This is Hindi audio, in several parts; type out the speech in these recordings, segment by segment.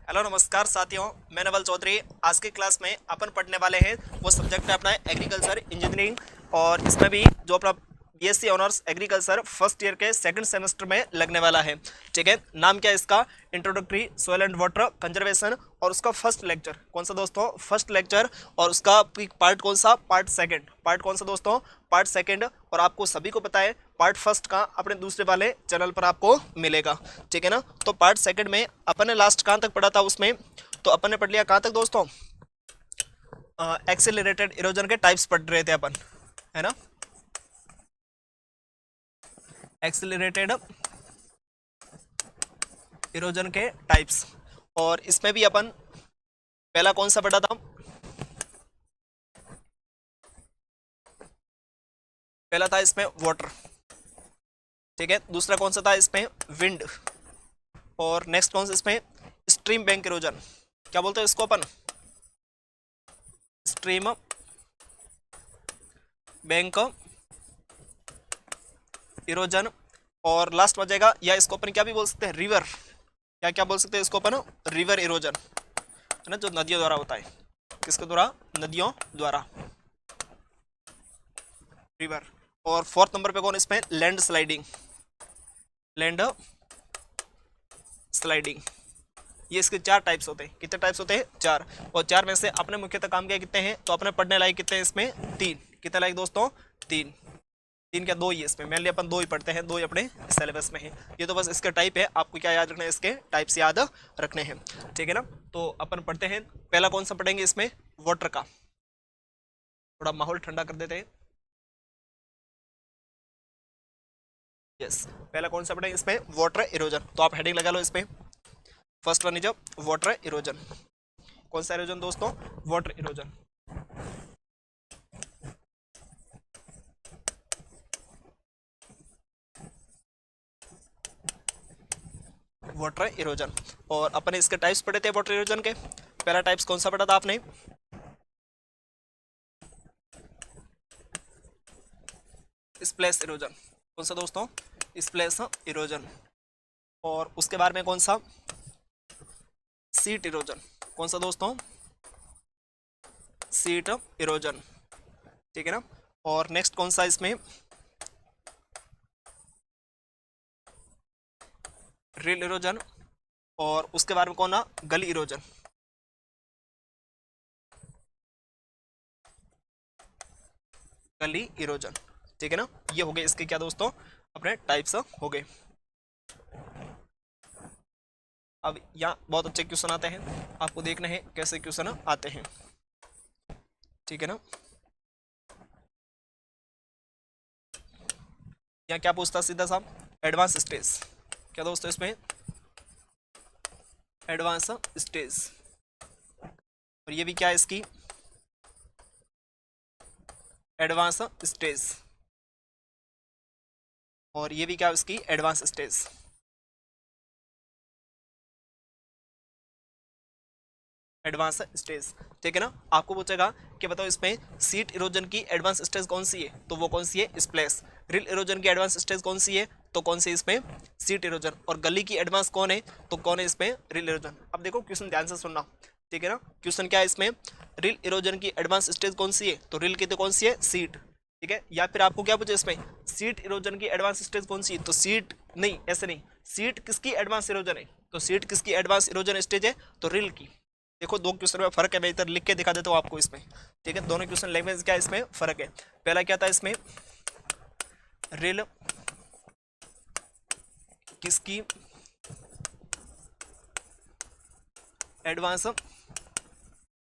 हेलो नमस्कार साथियों, मैं नवल चौधरी। आज की क्लास में अपन पढ़ने वाले हैं वो सब्जेक्ट है अपना एग्रीकल्चर इंजीनियरिंग। और इसमें भी जो अपना BSc honours agriculture first year के सेकंड सेमेस्टर में लगने वाला है। ठीक है, नाम क्या है इसका? Introductory soil and water conservation. और उसका फर्स्ट लेक्चर कौन सा दोस्तों? First lecture. और उसका पार्ट कौन सा? Part second. पार्ट कौन सा दोस्तों? Part second. और आपको सभी को पता है पार्ट फर्स्ट का अपने दूसरे वाले चैनल पर आपको मिलेगा। ठीक है ना? तो पार्ट सेकंड में अपन ने लास्ट कहाँ तक पढ़ा था उसमें? तो अपन ने पढ़ लिया कहाँ तक दोस्तों? एक्सेलरेटेड इरोजन के टाइप्स पढ़ रहे थे अपन, है ना? एक्सेलरेटेड इरोजन के टाइप्स। और इसमें भी अपन पहला कौन सा पढ़ा था? पहला था इसमें वाटर। ठीक है, दूसरा कौन सा था इसमें? विंड। और नेक्स्ट कौन सा इसमें? Stream bank erosion. क्या बोलते हैं इसको अपन? Stream bank erosion. और लास्ट बचेगा, या इसको अपन क्या भी बोल सकते हैं? रिवर। क्या क्या बोल सकते हैं इसको अपन? रिवर इरोजन, है ना, जो नदियों द्वारा होता है। किसके द्वारा? नदियों द्वारा, रिवर। और फोर्थ नंबर पे कौन इसमें? Land sliding. Land sliding. ये इसके चार टाइप्स होते हैं। कितने टाइप्स होते हैं? चार। और चार में से अपने मुख्यतः काम क्या कितने हैं? तो अपने पढ़ने लायक कितने हैं इसमें? तीन। कितने लायक दोस्तों? तीन। तीन क्या? दो ही इसमें मेनली अपन दो ही पढ़ते हैं, दो ही अपने सिलेबस में है। ये तो बस इसके टाइप है, आपको क्या याद रखना है? इसके टाइप्स याद रखने हैं। ठीक है ना? तो अपन पढ़ते हैं। पहला कौन सा पढ़ेंगे इसमें? वाटर का। थोड़ा माहौल ठंडा कर देते हैं। यस, पहला कौन सा पढ़ेंगे इसमें? Water erosion. तो आप हेडिंग लगा लो इसमें। First one is water erosion. कौन सा इरोजन दोस्तों? Water erosion. Water erosion. और अपने इसके टाइप्स पढ़े थे वाटर इरोजन के। पहला टाइप्स कौन सा पढ़ा था आपने? Splash erosion. कौन सा दोस्तों? Splash erosion. और उसके बारे में कौन सा? Seat erosion. कौन सा दोस्तों? Seat erosion. ठीक है ना? और नेक्स्ट कौन सा इसमें? रिल इरोजन। और उसके बारे में कौन ना? गली इरोजन। गली इरोजन। ठीक है ना? ये हो गए इसके क्या दोस्तों? अपने टाइप्स हो गए। अब यहाँ बहुत अच्छे क्वेश्चन आते हैं, आपको देखना है कैसे क्वेश्चन आते हैं। ठीक है ना? यहाँ क्या पूछता सीधा सा? Advance stage. क्या दोस्तों इसमें? Advance stage. और ये भी क्या है इसकी? Advance stage. और ये भी क्या है इसकी? Advance stage. Advance stage. ठीक है ना? आपको पूछेगा कि बताओ इसमें सीट इरोजन की एडवांस स्टेज कौन सी है? तो वो कौन सी है? स्प्लैश। रिल इरोजन की एडवांस स्टेज कौन सी है? तो कौन सी इसमें? Seat erosion. और गली की एडवांस कौन है? तो कौन है इसमें? रिल इरोजन। अब देखो क्वेश्चन ध्यान से सुनना। ठीक है ना? क्वेश्चन क्या है इसमें? रिल इरोजन की एडवांस स्टेज कौन सी है? तो रिल की तो कौन सी है? सीट। ठीक है? या फिर आपको क्या पूछे इसमें? सीट इरोजन की एडवांस स्टेज कौन सी है? तो सीट नहीं, ऐसे नहीं। सीट किसकी एडवांस इरोजन है? तो सीट किसकी एडवांस इरोजन स्टेज है? तो रिल की। देखो दो क्वेश्चन में फर्क है, मैं इधर लिख के दिखा देता हूँ आपको इसमें। ठीक है? दोनों क्वेश्चन लैंग्वेज क्या इसमें फर्क है। पहला क्या था इसमें? रिल किसकी एडवांस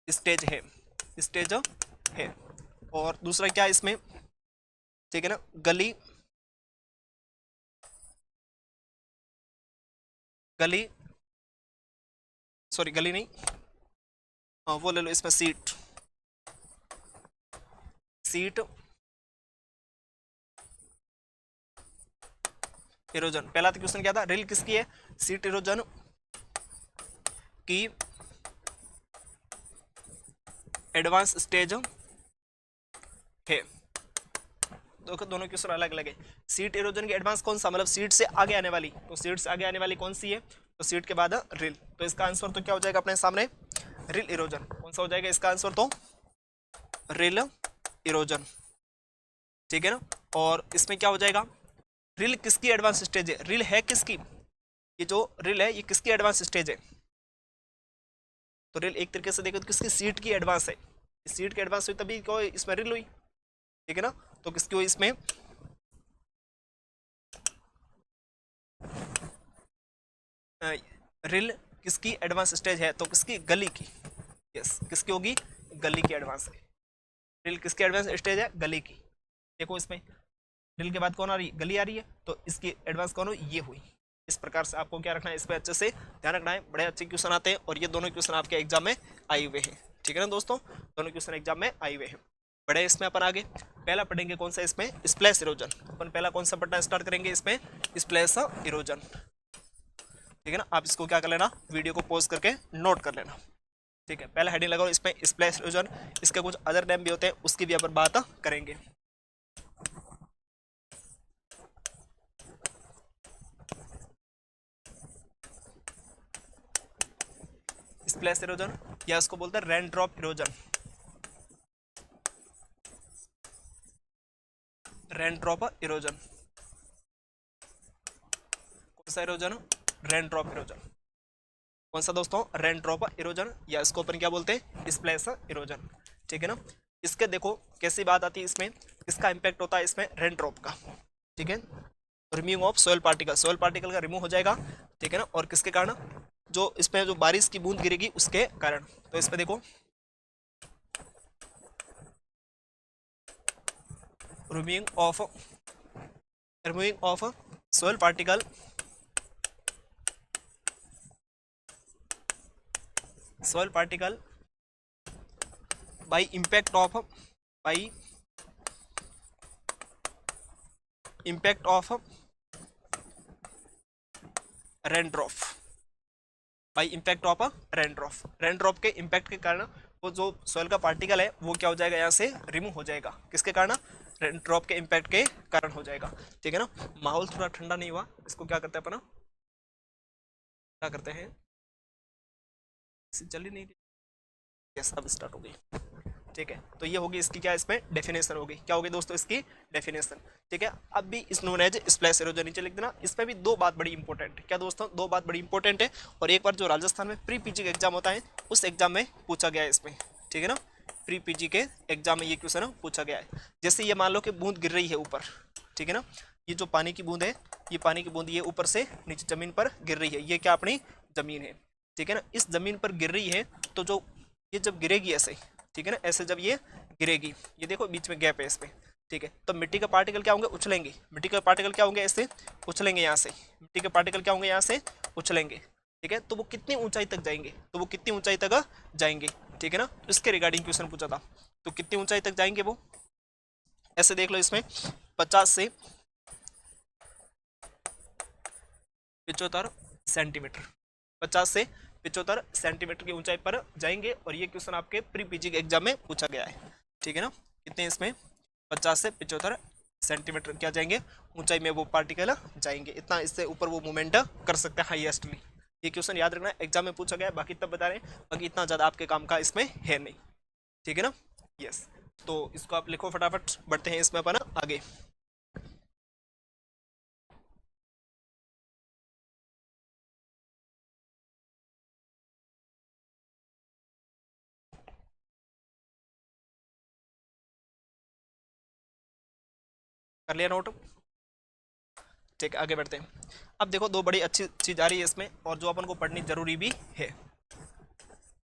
स्टेज है? स्टेज है। और दूसरा क्या है इसमें? ठीक है ना? गली गली सॉरी गली नहीं, वो ले लो इसमें सीट। Seat erosion. पहला तो क्वेश्चन क्या था? रिल किसकी है? सीट इरोजन की एडवांस स्टेज है। दोनों क्वेश्चन अलग अलग है। सीट इरोजन की एडवांस कौन सा? मतलब सीट से आगे आने वाली। तो सीट से आगे आने वाली कौन सी है? तो सीट के बाद रिल, तो इसका आंसर तो क्या हो जाएगा अपने सामने, रिल इरोजन। कौन सा हो जाएगा इसका आंसर, तो रिल इरोजन, ठीक है ना। और इसमें क्या हो जाएगा, रिल किसकी एडवांस स्टेज है, रिल है किसकी, ये जो रिल है ये किसकी एडवांस स्टेज है, तो रिल एक तरीके से देखो तो किसकी, सीट की एडवांस है, सीट की एडवांस हुई तभी को इसमें रिल हुई, ठीक है ना। तो किसकी हुई इसमें, रिल किसकी एडवांस स्टेज है, तो किसकी, गली की, यस किसकी होगी, गली की एडवांस है, रिल किसकी एडवांस स्टेज है, गली की। देखो इसमें रिल के बाद कौन आ रही है, गली आ रही है, तो इसकी एडवांस कौन हुई, ये हुई। इस प्रकार से आपको क्या रखना है, इस पर अच्छे से ध्यान रखना है, बड़े अच्छे क्वेश्चन आते हैं और ये दोनों क्वेश्चन आपके एग्जाम में आए हुए हैं, ठीक है ना दोस्तों, दोनों क्वेश्चन एग्जाम में आए हुए हैं। बड़े इसमें अपन आगे पहला पढ़ेंगे कौन सा, इसमें स्प्लैश इरोजन, अपन पहला कौन सा पढ़ना स्टार्ट करेंगे, इसमें स्प्लैश इरोजन, ठीक है ना। आप इसको क्या कर लेना, वीडियो को पॉज करके नोट कर लेना, ठीक है। पहला हेडिंग लगाओ इसमें स्प्लैश इरोजन, इसके कुछ अदर नेम भी होते हैं उसकी भी अपन बात करेंगे। स्प्लैश इरोजन या इसको बोलते हैं rain drop erosion, rain drop erosion, कौन सा इरोजन, रेन ड्रॉप इरोजन, कौन सा दोस्तों, रेन ड्रॉप इरोजन, या इसको अपन क्या बोलते हैं, स्प्लैश इरोजन, ठीक है ना। इसके देखो कैसी बात आती है, इसमें इसका इंपैक्ट होता है इसमें रेन ड्रॉप का, ठीक है, removing of soil particle, soil particle का रिमूव हो जाएगा, ठीक है ना। और किसके कारण, जो इसमें जो बारिश की बूंद गिरेगी उसके कारण। तो इसमें देखो removing of soil particle by impact of raindrop, by impact of raindrop, raindrop के इम्पैक्ट के कारण वो जो सॉइल का पार्टिकल है वो क्या हो जाएगा, यहाँ से रिमूव हो जाएगा, किसके कारण, रेनड्रॉप के इम्पैक्ट के कारण हो जाएगा, ठीक है ना। माहौल थोड़ा ठंडा नहीं हुआ, इसको क्या करते हैं अपन, क्या करते हैं, चल ही नहीं, यस अब स्टार्ट हो गई, ठीक है। तो ये होगी इसकी क्या, इसमें डेफिनेशन होगी, क्या होगी दोस्तों इसकी डेफिनेशन, ठीक है। अब भी इस नोन एज स्प्लैश इरोजन नीचे लिख देना, इसमें भी दो बात बड़ी इंपॉर्टेंट है, क्या दोस्तों, दो बात बड़ी इंपॉर्टेंट है, और एक बार जो राजस्थान में प्री पीजी का एग्जाम होता है उस एग्जाम में पूछा गया है इसमें, ठीक है ना, प्री पीजी के एग्जाम में ये क्वेश्चन पूछा गया है। जैसे ये मान लो कि बूंद गिर रही है ऊपर, ठीक है ना, ये जो पानी की बूंद है, ये पानी की बूंद ये ऊपर से नीचे जमीन पर गिर रही है, ये क्या अपनी जमीन है, ठीक है ना। इस जमीन पर गिर रही है, तो जो ये जब गिरेगी ऐसे, ठीक है ना, ऐसे जब ये गिरेगी, ये देखो बीच में गैप है इसमें, ठीक है, तो मिट्टी का पार्टिकल क्या होंगे, उछलेंगे, मिट्टी का पार्टिकल क्या होंगे, ऐसे उछलेंगे, यहाँ से मिट्टी के पार्टिकल क्या होंगे, यहाँ से उछलेंगे, ठीक है। तो वो कितनी ऊंचाई तक जाएंगे, तो वो कितनी ऊंचाई तक जाएंगे, ठीक है ना। तो इसके रिगार्डिंग क्वेश्चन पूछा था, तो कितनी ऊंचाई तक जाएंगे वो, ऐसे देख लो इसमें 50 से 75 सेंटीमीटर, 50 से 75 सेंटीमीटर की ऊंचाई पर जाएंगे, और ये क्वेश्चन आपके प्री पीजी के एग्जाम में पूछा गया है, ठीक है ना। कितने इसमें 50 से 75 सेंटीमीटर क्या जाएंगे ऊंचाई में वो पार्टिकल जाएंगे, इतना इससे ऊपर वो मूवमेंट कर सकते हैं हाईएस्टली। ये क्वेश्चन याद रखना, एग्जाम में पूछा गया है, बाकी तब बता रहे हैं, बाकी इतना ज़्यादा आपके काम का इसमें है नहीं, ठीक है ना। यस, तो इसको आप लिखो फटाफट, बढ़ते हैं इसमें अपन आगे। कर लिया नोट, ठीक है, आगे बढ़ते हैं। अब देखो दो बड़ी अच्छी चीज आ रही है इसमें, और जो अपन को पढ़नी जरूरी भी है,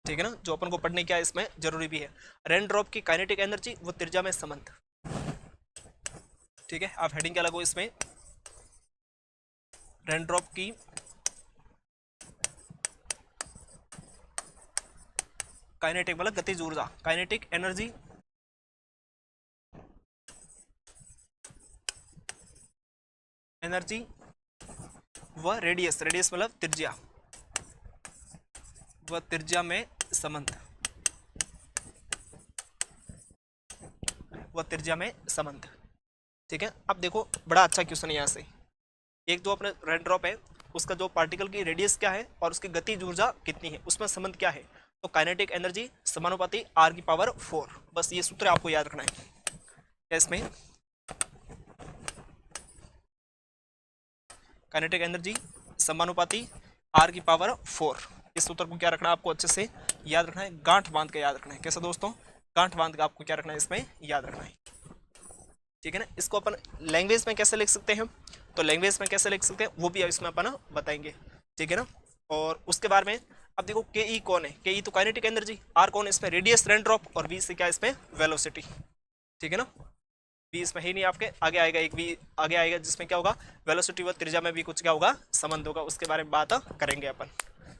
ठीक है ना, जो अपन को पढ़ने क्या इसमें जरूरी भी है। रेन ड्रॉप की काइनेटिक एनर्जी वो त्रिज्या में संबंध, ठीक है। आप हेडिंग क्या लगो इसमें, रेन ड्रॉप की काइनेटिक मतलब गतिज ऊर्जा, काइनेटिक एनर्जी व रेडियस, रेडियस मतलब त्रिज्या, व त्रिज्या में संबंध, व त्रिज्या में संबंध, ठीक है। अब देखो बड़ा अच्छा क्वेश्चन है यहाँ से, एक जो अपने रेन ड्रॉप है उसका जो पार्टिकल की रेडियस क्या है और उसकी गतिज ऊर्जा कितनी है, उसमें संबंध क्या है, तो काइनेटिक एनर्जी समानुपाती r की पावर 4। बस ये सूत्र आपको याद रखना है। इसमें काइनेटिक एनर्जी समानुपाती r की पावर 4, इस सूत्र को क्या रखना है आपको अच्छे से याद रखना है, गांठ बांध के याद रखना है। कैसा दोस्तों, गांठ बांध के आपको क्या रखना है, इसमें याद रखना है, ठीक है ना। इसको अपन लैंग्वेज में कैसे लिख सकते हैं, तो लैंग्वेज में कैसे लिख सकते हैं वो भी इसमें अपन बताएंगे, ठीक है ना। और उसके बारे में अब देखो के ई कौन है, के ई तो काइनेटिक एनर्जी, आर कौन है इसमें, रेडियस रेनड्रॉप, और वी से क्या इसमें वेलोसिटी, ठीक है ना। वी इसमें ही नहीं, आपके आगे आएगा एक वी आगे आएगा जिसमें क्या होगा, वेलोसिटी व त्रिज्या में भी कुछ क्या होगा, संबंध होगा, उसके बारे में बात करेंगे अपन,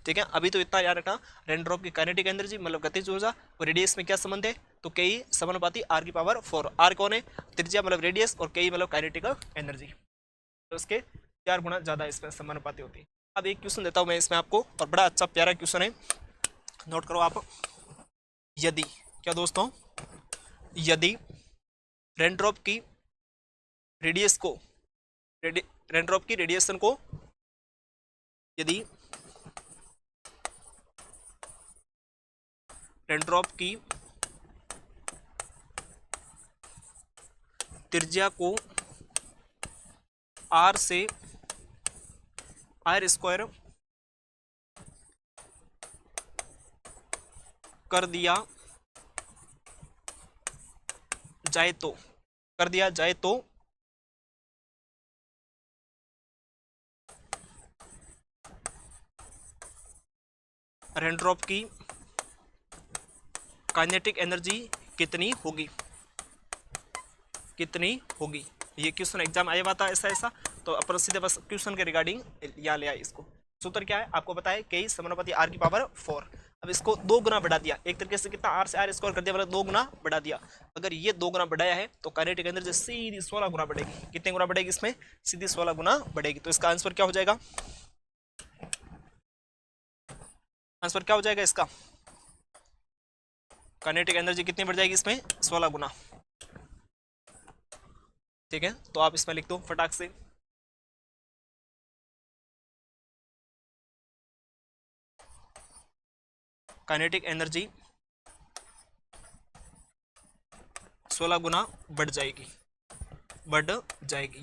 ठीक है। अभी तो इतना याद रखना, रेनड्रॉप की काइनेटिक एनर्जी मतलब गतिज ऊर्जा, और रेडियस में क्या संबंध है, तो के ई समानुपाती आर की पावर 4, आर कौन है, त्रिज्या मतलब रेडियस, और के ई मतलब काइनेटिक एनर्जी, तो उसके 4 गुना ज़्यादा इसमें समानुपाती होती है। अब एक क्वेश्चन देता हूँ मैं इसमें आपको, और बड़ा अच्छा प्यारा क्वेश्चन है, नोट करो आप। यदि क्या दोस्तों, यदि रेनड्रॉप की रेडियस को रेनड्रॉप की रेडिएशन को यदि रेनड्रॉप की त्रिज्या को r से r² कर दिया जाए तो रेनड्रॉप की काइनेटिक एनर्जी कितनी होगी, ये क्वेश्चन एग्जाम आया हुआ था ऐसा, तो अपन सीधे बस क्वेश्चन के रिगार्डिंग यहाँ ले आए। इसको सूत्र क्या है आपको पता है, के समानुपाती r की पावर 4। अब इसको 2 गुना बढ़ा दिया, एक तरीके से कितना, r से r² कर दिया, मतलब 2 गुना बढ़ा दिया। अगर ये 2 गुना बढ़ाया है तो काइनेटिक एनर्जी सीधी 16 गुना बढ़ेगी। कितने गुना बढ़ेगी इसमें, सीधी 16 गुना बढ़ेगी। तो इसका आंसर क्या हो जाएगा, आंसर क्या हो जाएगा इसका, काइनेटिक एनर्जी कितनी बढ़ जाएगी इसमें, 16 गुना, ठीक है। तो आप इसमें लिख दो फटाक से, काइनेटिक एनर्जी 16 गुना बढ़ जाएगी।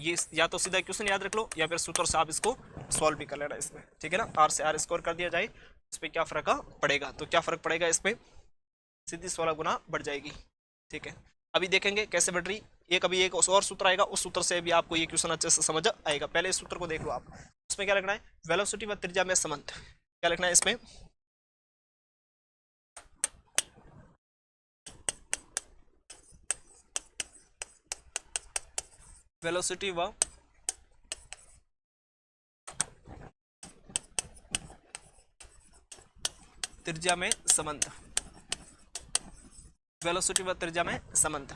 ये या तो सीधा क्वेश्चन याद रख लो, या फिर सूत्र से आप इसको सॉल्व भी कर लेना इसमें, ठीक है ना। r से r² कर दिया जाए, इस पर क्या फर्क पड़ेगा, तो क्या फर्क पड़ेगा इसमें, सीधी 16 गुना बढ़ जाएगी, ठीक है। अभी देखेंगे कैसे बढ़ रही, एक अभी एक और सूत्र आएगा, उस सूत्र से भी आपको ये क्वेश्चन अच्छे से समझ आएगा। पहले इस सूत्र को देख लो आप, उसमें क्या लिखना है, वेलोसिटी व त्रिज्या में संबंध, क्या लिखना है इसमें, वेलोसिटी व त्रिज्या में संबंध, वेलोसिटी व त्रिज्या में संबंध,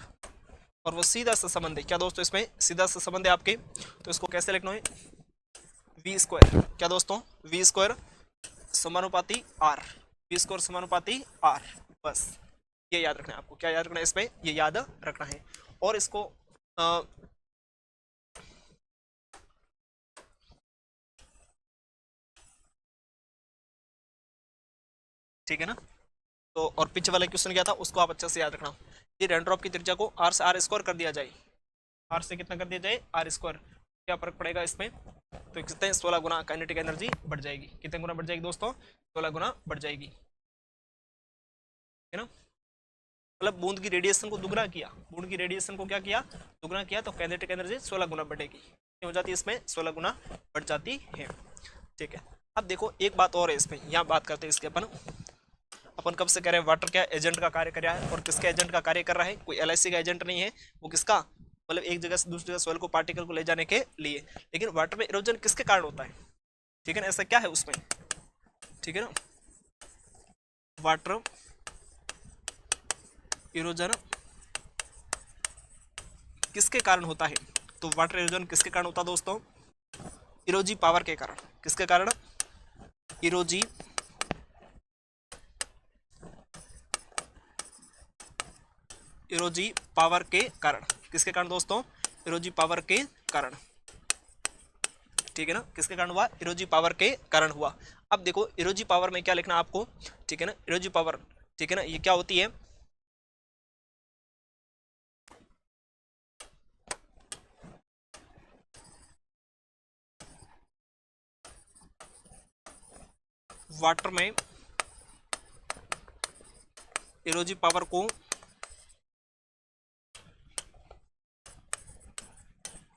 और वो सीधा सा संबंध है क्या दोस्तों, इसमें सीधा सा संबंध है आपके। तो इसको कैसे लिखना है, v², क्या दोस्तों, v² समानुपाती r, v² समानुपाती r, बस ये याद रखना है आपको। क्या याद रखना है इसमें, ये याद रखना है। और इसको ठीक है ना। तो और पीछे वाला क्वेश्चन क्या था उसको आप अच्छे से याद रखना। ये रेनड्रॉप की त्रिज्या को r से r² कर दिया जाए, r से कितना कर दिया जाए, r², क्या फर्क पड़ेगा इसमें, तो कितने 16 गुना काइनेटिक एनर्जी बढ़ जाएगी। कितने गुना बढ़ जाएगी दोस्तों, 16 गुना बढ़ जाएगी, है ना। मतलब बूंद की रेडिएशन को दुगना किया, बूंद की रेडिएशन को क्या किया, दुगना किया, तो काइनेटिक एनर्जी 16 गुना बढ़ेगी, हो जाती है इसमें 16 गुना बढ़ जाती है, ठीक है। अब देखो एक बात और है इसमें, यहाँ बात करते हैं इसके अपन कब से कह रहे हैं, वाटर क्या एजेंट का कार्य कर रहा है, और किसके एजेंट का कार्य कर रहा है, कोई LIC का एजेंट नहीं है, वो किसका, मतलब एक जगह से दूसरी जगह सॉइल को पार्टिकल को ले जाने के लिए। लेकिन वाटर में इरोजन किसके कारण होता है, ठीक है ना, ऐसा क्या है उसमें, ठीक है ना, वाटर इरोजन किसके कारण होता है, तो वाटर इरोजन किसके कारण होता है दोस्तों, इरोजी पावर के कारण। किसके कारण, इरोजी पावर के कारण। किसके कारण दोस्तों, इरोजी पावर के कारण, ठीक है ना, किसके कारण हुआ, इरोजिव पावर के कारण हुआ। अब देखो इरोजिव पावर में क्या लिखना आपको, ठीक है ना, इरोजिव पावर, ठीक है ना, ये क्या होती है, वाटर में इरोजिव पावर को,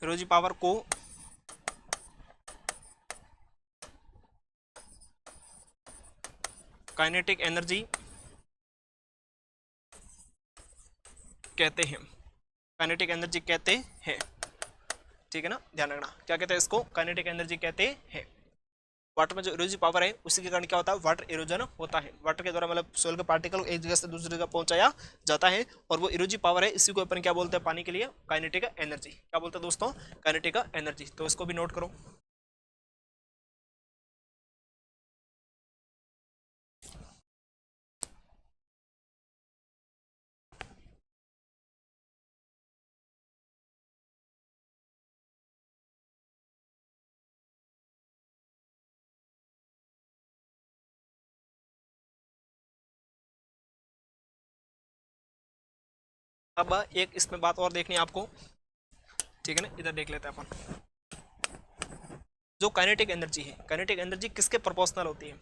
इरोजिव पावर को काइनेटिक एनर्जी कहते हैं, काइनेटिक एनर्जी कहते हैं, ठीक है ना, ध्यान रखना क्या कहते हैं इसको, काइनेटिक एनर्जी कहते हैं। वाटर में जो इरोजिव पावर है उसी के कारण क्या होता है, वाटर इरोजन होता है, वाटर के द्वारा मतलब सोयल का पार्टिकल एक जगह से दूसरी जगह पहुंचाया जाता है, और वो इरोजिव पावर है, इसी को अपन क्या बोलते हैं पानी के लिए, काइनेटिक एनर्जी, क्या बोलते हैं दोस्तों, काइनेटिक एनर्जी। तो इसको भी नोट करो। अब एक इसमें बात और देखनी है आपको, ठीक है ना, इधर देख लेते हैं अपन। जो काइनेटिक एनर्जी है, काइनेटिक एनर्जी किसके प्रोपोर्शनल होती है,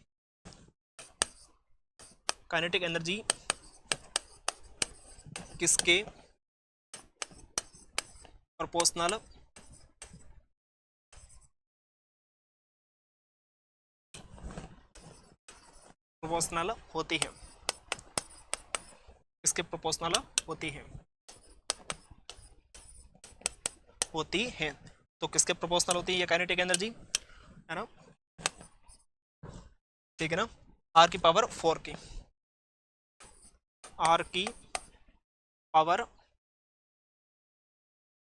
काइनेटिक एनर्जी किसके प्रोपोर्शनल प्रोपोर्शनल होती है, किसके प्रोपोर्शनल होती है, होती है। तो किसके प्रोपोर्शनल होती है ये काइनेटिक एनर्जी, है ना, ठीक है ना, आर की पावर 4 की, आर की पावर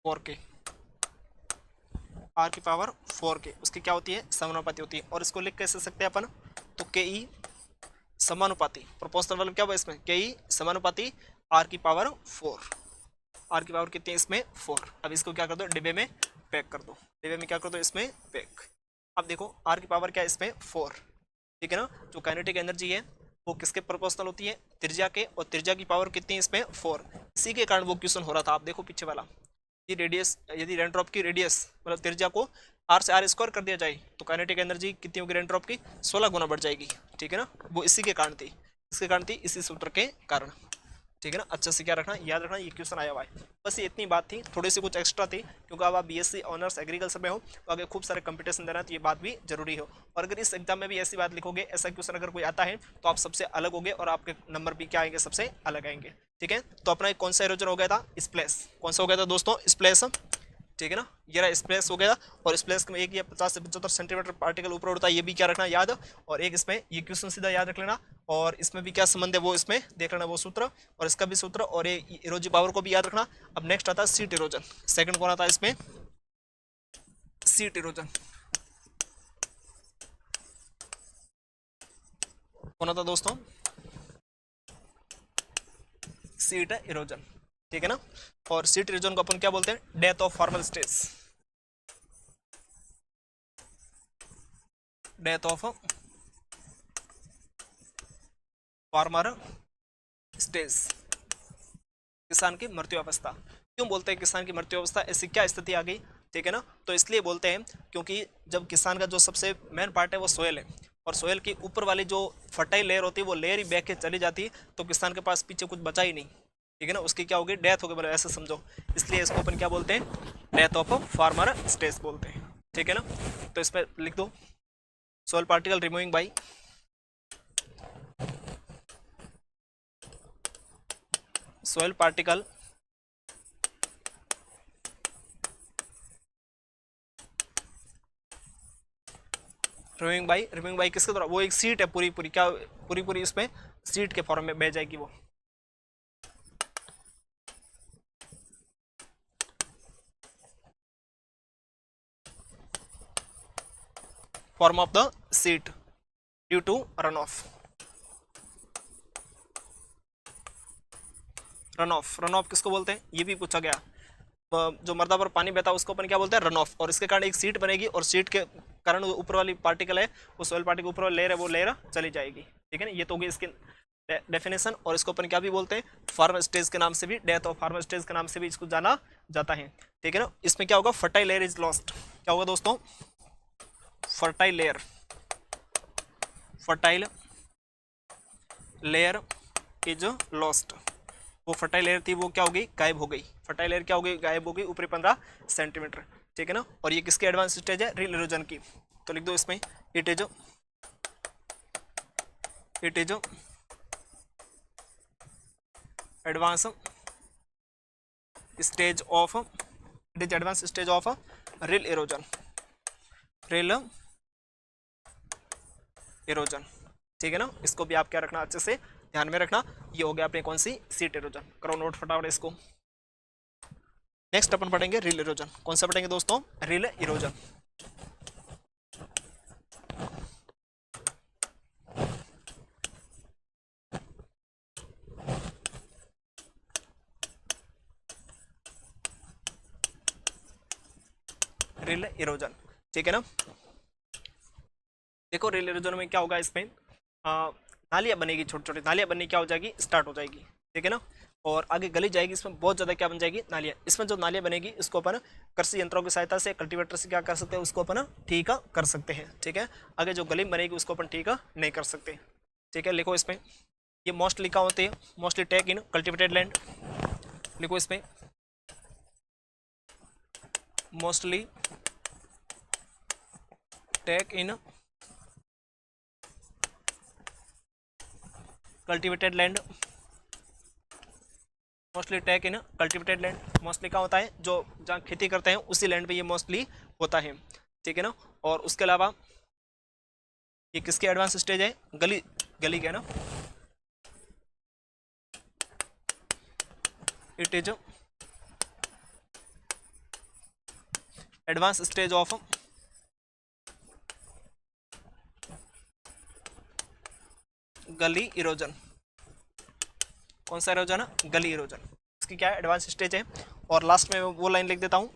4 के, आर की पावर 4 के, उसकी क्या होती है, समानुपाती होती है। और इसको लिख कैसे सकते हैं अपन, तो के ई समानुपाती, प्रोपोर्शनल वाला क्या हुआ इसमें, के ई समानुपाती आर की पावर 4, आर की पावर कितनी है इसमें 4। अब इसको क्या कर दो, डिब्बे में पैक कर दो, डिब्बे में क्या कर दो, इसमें पैक। अब देखो आर की पावर क्या है इसमें 4, ठीक है ना, जो काइनेटिक एनर्जी है वो किसके प्रोपोर्शनल होती है, त्रिज्या के, और त्रिज्या की पावर कितनी है इसमें 4। इसी के कारण वो क्वेश्चन हो रहा था, आप देखो पीछे वाला, ये रेडियस, यदि रेनड्रॉप की रेडियस मतलब त्रिज्या को आर से आर स्क्वायर कर दिया जाए तो काइनेटिक एनर्जी कितनी होगी रेनड्रॉप की, 16 गुना बढ़ जाएगी, ठीक है ना, वो इसी के कारण थी, इसके कारण थी, इसी सूत्र के कारण, ठीक है ना। अच्छे से क्या रखना, याद रखना, ये क्वेश्चन आया हुआ है। बस ये इतनी बात थी, थोड़ी सी कुछ एक्स्ट्रा थी, क्योंकि अब आप बीएससी ऑनर्स एग्रीकल्चर में हो तो आगे खूब सारे कंपटीशन देना है, तो ये बात भी जरूरी हो। और अगर इस एग्जाम में भी ऐसी बात लिखोगे, ऐसा क्वेश्चन अगर कोई आता है तो आप सबसे अलग होगे और आपके नंबर भी क्या आएंगे, सबसे अलग आएंगे, ठीक है। तो अपना एक कौन सा इरोजन हो गया था, स्प्लेश, कौन सा हो गया था दोस्तों, स्प्लेश, ठीक है ना, ये रहा स्प्लेश हो गया। और स्प्लेश में एक ये 50 से 75 सेंटीमीटर पार्टिकल ऊपर उड़ता है, ये भी क्या रखना याद। और एक इसमें ये क्वेश्चन सीधा याद रख लेना, और इसमें भी क्या संबंध है वो इसमें देख लेना, वो सूत्र और इसका भी सूत्र, और ये इरोजिव पावर को भी याद रखना। अब नेक्स्ट आता है सीट इरोजन, सेकंड कौन आता है इसमें, सीट इरोजन, कौन आता दोस्तों, सीट इरोजन, ठीक है ना। और सीट इरोजन को अपन क्या बोलते हैं, death of formal stage, death of farmer stage, किसान की मृत्यु अवस्था। क्यों बोलते हैं किसान की मृत्यु अवस्था, ऐसी क्या स्थिति आ गई, ठीक है ना। तो इसलिए बोलते हैं क्योंकि जब किसान का जो सबसे मेन पार्ट है वो सोयल है, और सोयल की ऊपर वाली जो फर्टाइल लेयर होती है वो लेयर ही बैक के चली जाती है, तो किसान के पास पीछे कुछ बचा ही नहीं, ठीक है ना, उसकी क्या होगी, डेथ होगी, मतलब ऐसे समझो। इसलिए इसको अपन क्या बोलते हैं, डेथ ऑफ फार्मर स्टेज बोलते हैं, ठीक है ना। तो इसमें लिख दो, soil particle removing by soil particle removing by किसके द्वारा, वो एक सीट है पूरी पूरी, क्या पूरी पूरी इसमें सीट के फॉर्म में बह जाएगी वो, form of the seat due to run off, run off, run off किसको बोलते हैं, ये भी पूछा गया। जो मृदा पर पानी बहता है उसको अपन क्या बोलते हैं, रन ऑफ। और इसके कारण एक सीट बनेगी और सीट के कारण ऊपर वाली पार्टिकल है, उस सॉइल पार्टिकल ऊपर वाली लेयर है, वो लेयर चली जाएगी। ठीक है ना, ये तो होगी इसकी डेफिनेशन। और इसको अपन क्या भी बोलते हैं, फार्म स्टेज के नाम से भी, डेथ ऑफ फार्म स्टेज के नाम से भी इसको जाना जाता है। ठीक है ना, इसमें क्या होगा, फर्टाइल लेयर इज लॉस्ट। क्या होगा दोस्तों, fertile layer, fertile layer is lost. वो फर्टाइल लेयर थी वो क्या हो गई, गायब हो गई। फर्टाइल लेयर क्या हो गई, गायब हो गई, ऊपरी 15 सेंटीमीटर। ठीक है ना, और ये किसकी एडवांस स्टेज है, रिल इरोजन की। तो लिख दो इसमें, it is advance stage of, it is advance stage of reel erosion, reel erosion. ठीक है ना, इसको भी आप क्या रखना, अच्छे से ध्यान में रखना। ये हो गया अपने कौन सी, सीट इरोजन। करो नोट फटाफट इसको। नेक्स्ट अपन पढ़ेंगे रिल इरोजन। कौन सा पढ़ेंगे दोस्तों, रिल इरोजन। रिल इरोजन, ठीक है ना। देखो रिल इरोजन में क्या होगा, इसमें नालियाँ बनेगी, छोटी छोटी नालियाँ बननी क्या हो जाएगी, स्टार्ट हो जाएगी। ठीक है ना, और आगे गली जाएगी, इसमें बहुत ज़्यादा क्या बन जाएगी, नालियाँ। इसमें जो नालियाँ बनेगी इसको अपन कृषि यंत्रों की सहायता से, कल्टीवेटर से क्या कर सकते हैं, उसको अपन ठीक कर सकते हैं। ठीक है, आगे जो गली बनेगी उसको अपन ठीक नहीं कर सकते। ठीक है, लिखो इसमें, ये मोस्टली क्या होते हैं, मोस्टली टेक इन कल्टिवेटेड लैंड। लिखो इसमें, मोस्टली टेक इन कल्टिवेटेड लैंड, मोस्टली टेक इन कल्टिवेटेड लैंड। मोस्टली क्या होता है, जो जहाँ खेती करते हैं उसी लैंड पे ये मोस्टली होता है। ठीक है ना, और उसके अलावा ये किसके एडवांस स्टेज है, गली, गली के ना, it is advance stage of गली इरोजन। कौन सा इरोजन है, गली इरोजन। इसकी क्या है, एडवांस स्टेज है। और लास्ट में वो लाइन लिख देता हूँ,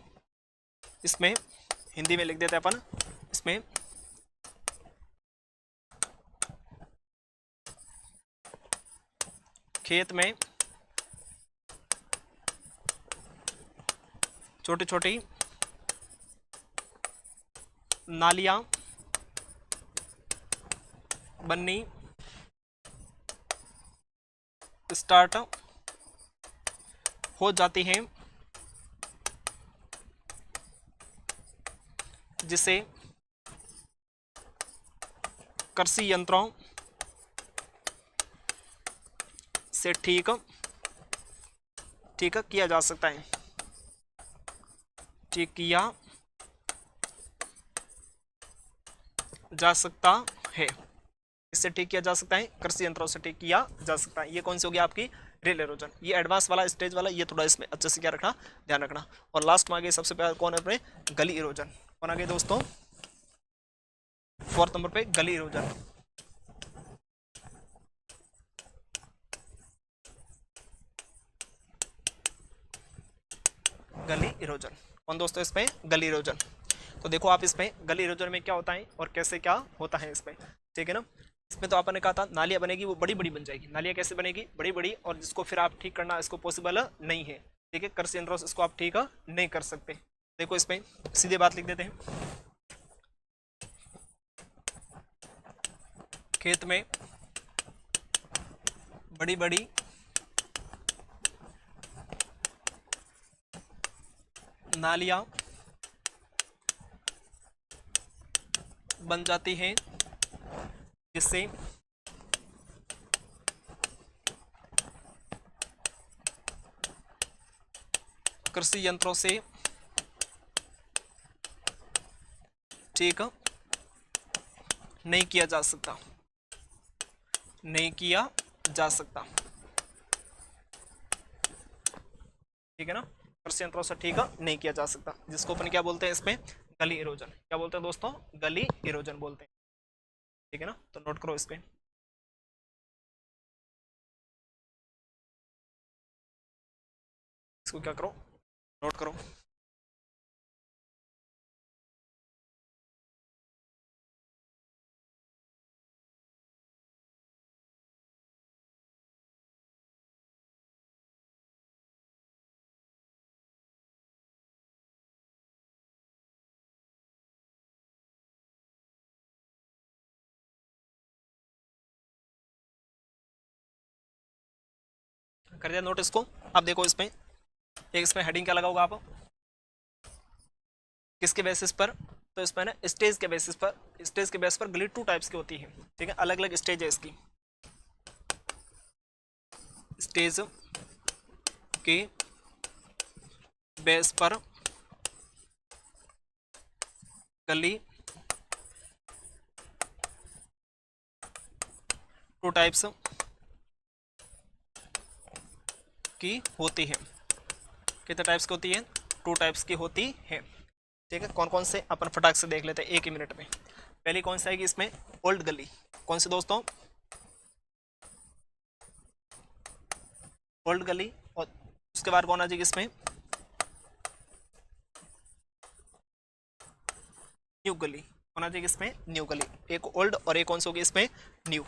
इसमें हिंदी में लिख देते हैं अपन, इसमें खेत में छोटी छोटी नालियाँ बननी स्टार्ट हो जाती हैं, जिसे कृषि यंत्रों से ठीक किया जा सकता है, ठीक किया जा सकता है। इससे ठीक किया जा सकता है, कृषि यंत्रों से ठीक किया जा सकता है। ये कौन सी होगी आपकी, रिल इरोजन। ये एडवांस वाला, स्टेज वाला, ये थोड़ा इसमें अच्छे से क्या रखना, ध्यान रखना। और लास्ट में आगे सबसे पहले कौन है अपने, गली इरोजन। कौन आगे दोस्तों, 4th नंबर पे गली इरोजन। गली इरोजन कौन दोस्तों, इसमें गली इरोजन। तो देखो आप इसमें गली इरोजन में क्या होता है और कैसे क्या होता है इसमें। ठीक है ना, इसमें तो आपने ने कहा था नालियाँ बनेगी, वो बड़ी बड़ी बन जाएगी। नालियाँ कैसे बनेगी, बड़ी बड़ी, और जिसको फिर आप ठीक करना इसको पॉसिबल नहीं है। ठीक है, कृषि यंत्रों से इसको आप ठीक नहीं कर सकते। देखो इसमें सीधे बात लिख देते हैं, खेत में बड़ी बड़ी नालियाँ बन जाती हैं, जिससे कृषि यंत्रों से ठीक नहीं किया जा सकता, नहीं किया जा सकता। ठीक है ना, कृषि यंत्रों से ठीक नहीं किया जा सकता, जिसको अपन क्या बोलते हैं इसमें, गली इरोजन। क्या बोलते हैं दोस्तों, गली इरोजन बोलते हैं। ठीक है ना, तो नोट करो इसमें। इसको क्या करो, नोट करो। कर दिया नोट इसको। अब देखो इसमें एक इसमें हेडिंग क्या लगा होगा आप, किसके बेसिस पर, तो इसमें ना स्टेज के बेसिस पर, स्टेज के बेस पर गली 2 टाइप्स की होती है, ठीक है, अलग अलग स्टेज है इसकी। स्टेज के बेस पर गली 2 टाइप्स की होती है। कितने टाइप्स की होती है, 2 टाइप्स की होती है, ठीक है। कौन कौन से अपन फटाक से देख लेते हैं एक ही मिनट में। पहली कौन सी आएगी इसमें, ओल्ड गली। कौन सी दोस्तों, ओल्ड गली। और उसके बाद कौन आ जाएगी इसमें, न्यू गली। कौन आ जाएगी इसमें, न्यू गली। एक ओल्ड और एक कौन सी होगी इसमें, न्यू।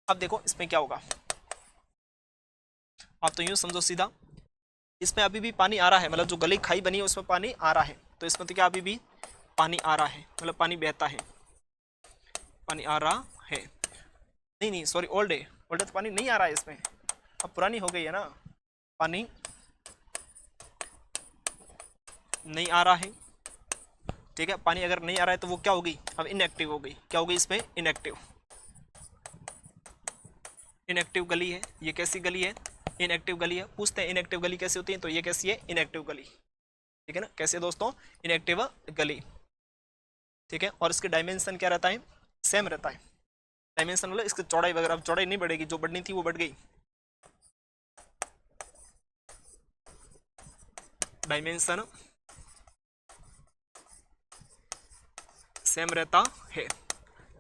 अब देखो इसमें क्या होगा, आप तो यूं समझो सीधा, इसमें अभी भी पानी आ रहा है, मतलब जो गली खाई बनी है उसमें पानी आ रहा है, तो इसमें तो क्या अभी भी पानी आ रहा है, मतलब पानी बहता है, पानी आ रहा है। नहीं नहीं सॉरी, ओल्ड है, ओल्ड तो पानी नहीं आ रहा है इसमें, अब पुरानी हो गई है ना, पानी नहीं आ रहा है, ठीक है। पानी अगर नहीं आ रहा है तो वो क्या होगी, अब इनएक्टिव हो गई। क्या होगी इसमें, इनएक्टिव। इनएक्टिव गली है, ये कैसी गली है, इनएक्टिव गली है। पूछते हैं इनएक्टिव गली कैसी होती है, तो ये कैसी है, इनएक्टिव गली, ठीक है ना। कैसे दोस्तों, इनएक्टिव गली, ठीक है। और इसके डायमेंशन क्या रहता है, सेम रहता है। डायमेंशन मतलब इसकी चौड़ाई वगैरह, अब चौड़ाई नहीं बढ़ेगी, जो बढ़नी थी वो बढ़ गई। डायमेंशन सेम रहता है,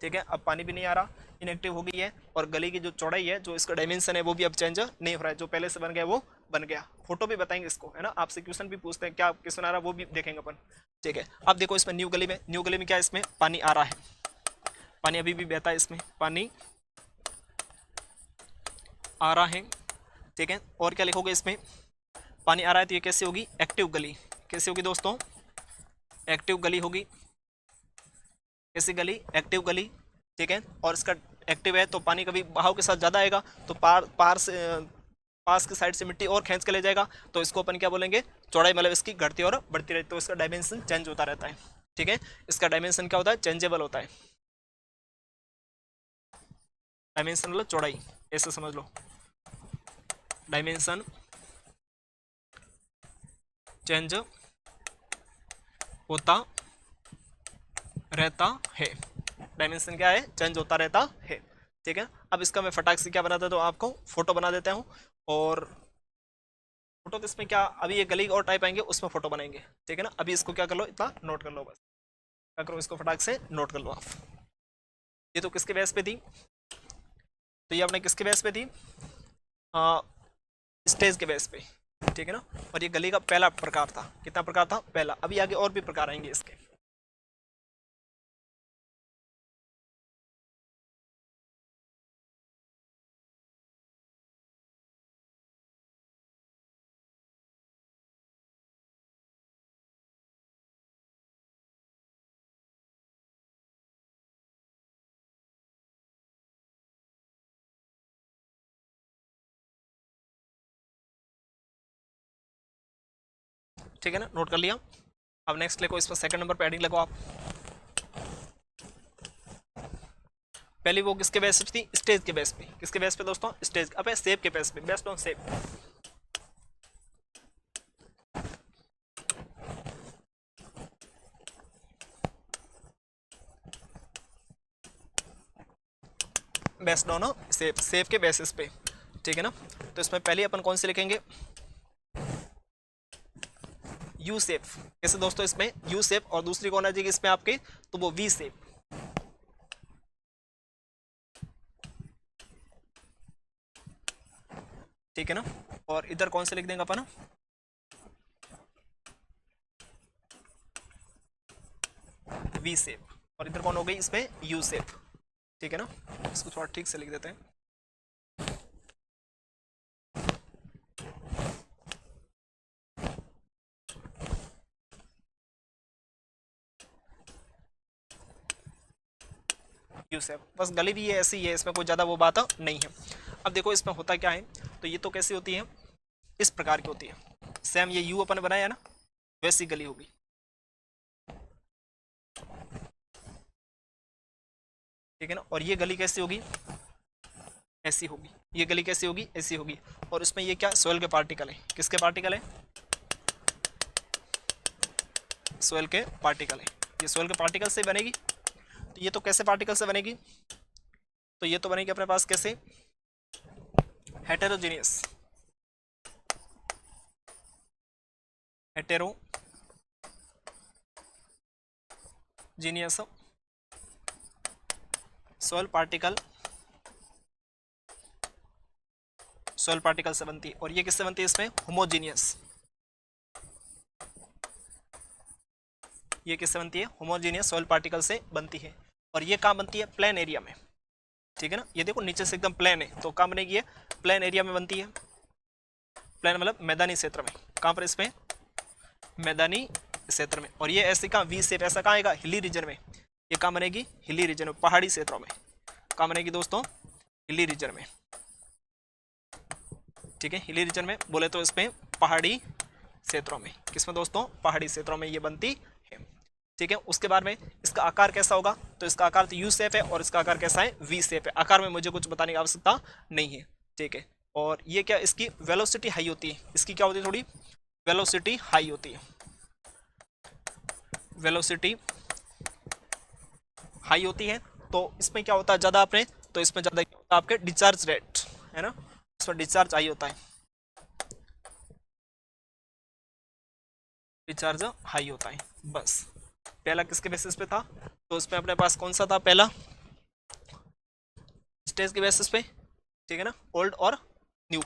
ठीक है। अब पानी भी नहीं आ रहा, इनएक्टिव हो गई है, और गली की जो चौड़ाई है, जो इसका डायमेंशन है, वो भी अब चेंज नहीं हो रहा है, जो पहले से बन गया वो बन गया। फोटो भी बताएंगे इसको, है ना, आपसे क्वेश्चन भी पूछते हैं, क्या क्वेश्चन आ रहा है वो भी देखेंगे अपन, ठीक है। अब देखो इसमें न्यू गली में, न्यू गली में क्या है, इसमें पानी आ रहा है, पानी अभी भी बहता है, इसमें पानी आ रहा है, ठीक है। और क्या लिखोगे इसमें, पानी आ रहा है तो ये कैसी होगी, एक्टिव गली। कैसी होगी दोस्तों, एक्टिव गली होगी। कैसी गली, एक्टिव गली, ठीक है। और इसका एक्टिव है तो पानी कभी बहाव के साथ ज़्यादा आएगा, तो पार से पास की साइड से मिट्टी और खींच के ले जाएगा, तो इसको अपन क्या बोलेंगे, चौड़ाई, मतलब इसकी घटती और बढ़ती रहती है, तो इसका डायमेंशन चेंज होता रहता है, ठीक है। इसका डायमेंशन क्या होता है, चेंजेबल होता है। डायमेंशन मतलब चौड़ाई, ऐसे समझ लो, डायमेंशन चेंज होता रहता है। डायमेंशन क्या है, चेंज होता रहता है, ठीक है। अब इसका मैं फटाक से क्या बना देता हूँ, आपको फोटो बना देता हूँ। और फोटो तो इसमें क्या, अभी ये गली और टाइप आएंगे उसमें फोटो बनाएंगे, ठीक है ना। अभी इसको क्या कर लो, इतना नोट कर लो बस, क्या करो इसको फटाक से नोट कर लो आप। ये तो किसके बेस पे थी, तो ये अपने किसके बेस पे थी, स्टेज के बेस पे, ठीक है ना। और ये गली का पहला प्रकार था, कितना प्रकार था, पहला। अभी आगे और भी प्रकार आएंगे इसके। ठीक है ना, नोट कर लिया। अब नेक्स्ट लिखो, इसमें सेकंड नंबर पे हेडिंग लगो आप। पहली वो किसके बेस पे थी, स्टेज के बेस पे। किसके बेस पे दोस्तों, स्टेज, अब सेप के बेस पे, बेस्ड ऑन सेप। बेस्ड ऑन सेप, सेप के बेसिस पे, ठीक है ना। तो इसमें पहले अपन कौन से लिखेंगे, यू सेप। कैसे दोस्तों, इसमें यू सेप, और दूसरी कौन आ जाएगी इसमें आपके, तो वो वी सेप, ठीक है ना। और इधर कौन से लिख देंगे अपन, वी शेप, और इधर कौन हो गई इसमें यू शेप, ठीक है ना। इसको थोड़ा ठीक से लिख देते हैं। यू शेप, बस गली भी ये ऐसी ही है, इसमें कोई ज़्यादा वो बात नहीं है। अब देखो इसमें होता क्या है, तो ये तो कैसी होती है, इस प्रकार की होती है, सेम ये यू अपन बनाया ना वैसी गली होगी, ठीक है ना। और ये गली कैसी होगी, ऐसी होगी, ये गली कैसी होगी, ऐसी होगी। और इसमें ये क्या सोयल के पार्टिकल है, किसके पार्टिकल है, सोयल के पार्टिकल है, ये सोयल के पार्टिकल से बनेगी। तो ये तो कैसे पार्टिकल से बनेगी, तो ये तो बनेगी अपने पास कैसे, heterogeneous, heterogeneous soil particle, soil particle से बनती है। और ये किससे बनती है, इसमें होमोजीनियस, ये किससे बनती है, होमोजीनियस सोयल पार्टिकल से बनती है। और ये कहाँ बनती है, प्लेन एरिया में, ठीक है ना। ये देखो नीचे से एकदम प्लेन है, तो कहाँ बनेगी ये, प्लेन एरिया में बनती है। प्लेन मतलब मैदानी क्षेत्र में, कहाँ पर, इसमें मैदानी क्षेत्र में। और ये ऐसे कहाँ वी शेप, ऐसा कहाँ आएगा, हिली रीजन में। ये कहाँ बनेगी, हिली रीजन में, पहाड़ी क्षेत्रों में। कहाँ बनेगी दोस्तों, हिली रीजन में, ठीक है। हिली रीजन में बोले तो इसमें पहाड़ी क्षेत्रों में, किसमें दोस्तों, पहाड़ी क्षेत्रों में ये बनती है, ठीक है। उसके बाद में इसका आकार कैसा होगा, तो इसका आकार तो यू शेप है, और इसका आकार कैसा है, वी शेप है। आकार में मुझे कुछ बताने की आवश्यकता नहीं है, ठीक है। और ये क्या, इसकी वेलोसिटी हाई होती है, इसकी क्या होती है, थोड़ी वेलोसिटी हाई होती है, वेलोसिटी हाई होती है। तो इसमें क्या होता है ज़्यादा आपने, तो इसमें ज़्यादा क्या होता है आपके डिस्चार्ज रेट, है ना, इसमें डिस्चार्ज हाई होता है, डिस्चार्ज हाई होता है। बस पहला किसके बेसिस पे था, तो इसमें अपने पास कौन सा था, पहला स्टेज के बेसिस पे, ठीक है ना, ओल्ड और न्यू।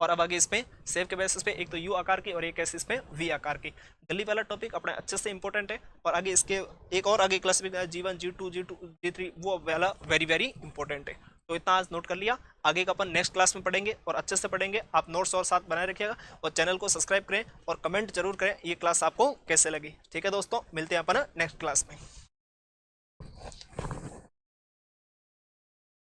और अब आगे इसमें सेव के बेसिस पे एक तो यू आकार की और एक ऐसे इसमें वी आकार की। गली वाला टॉपिक अपने अच्छे से इंपॉर्टेंट है, और आगे इसके एक और आगे क्लासिफिकेशन G1 G2 G3 वो वाला वेरी वेरी इंपॉर्टेंट है। तो इतना आज नोट कर लिया, आगे का अपन नेक्स्ट क्लास में पढ़ेंगे और अच्छे से पढ़ेंगे। आप नोट्स और साथ बनाए रखिएगा, और चैनल को सब्सक्राइब करें और कमेंट जरूर करें ये क्लास आपको कैसे लगी, ठीक है दोस्तों। मिलते हैं अपन नेक्स्ट क्लास में।